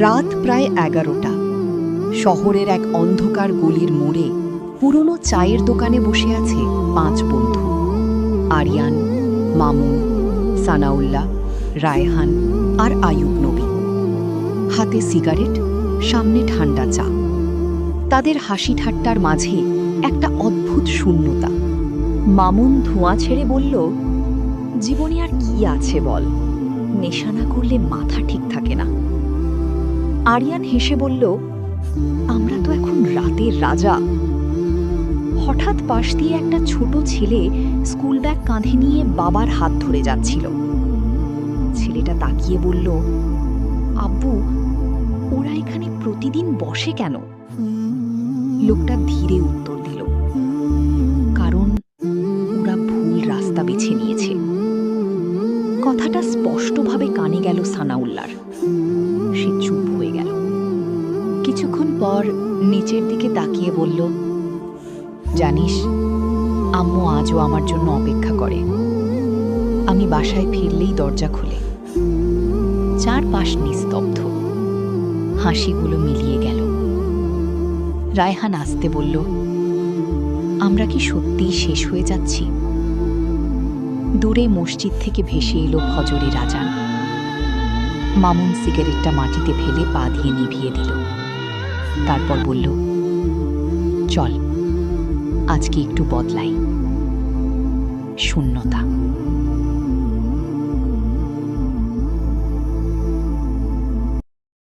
রাত প্রায় 11টা। শহরের এক অন্ধকার গলির মোড়ে পুরনো চায়ের দোকানে বসে আছে 5 বন্ধু। আরিয়ান, মামুন, সানাউল্লাহ, রায়হান আর আয়ুব নবী। হাতে সিগারেট, সামনে ঠান্ডা চা। তাদের হাসি ঠাট্টার মাঝে একটা অদ্ভুত শূন্যতা। মামুন ধোঁয়া ছেড়ে বলল, জীবনে আর কি আছে বল, নেশা না করলে মাথা ঠিক থাকে না। আরিয়ান হেসে বলল, আমরা তো এখন রাতের রাজা। হঠাৎ পাশ দিয়ে একটা ছোট ছেলে স্কুল ব্যাগ কাঁধে নিয়ে বাবার হাত ধরে যাচ্ছিল। ছেলেটা তাকিয়ে বলল, আব্বু, ওরা এখানে প্রতিদিন বসে কেন? লোকটা ধীরে উত্তর দিল, কারণ ওরা ভুল রাস্তা বেছে নিয়েছে। কথাটা স্পষ্টভাবে কানে গেল সানাউল্লাহর। সে চুপ হয়ে গেল। কিছুক্ষণ পর নিচের দিকে তাকিয়ে বলল, জানিস, আম্মু আজও আমার জন্য অপেক্ষা করে। আমি বাসায় ফিরলেই দরজা খুলে। চারপাশ নিস্তব্ধ। হাসিগুলো মিলিয়ে গেল। রায়হান আসতে বলল, আমরা কি সত্যিই শেষ হয়ে যাচ্ছি? দূরে মসজিদ থেকে ভেসে এলো ফজরের আজান। মামুন সিগারেটটা মাটিতে ফেলে পা দিয়ে নিভিয়ে দিল। তারপর বলল, চল, আজকে একটু বদলাই। শূন্যতা।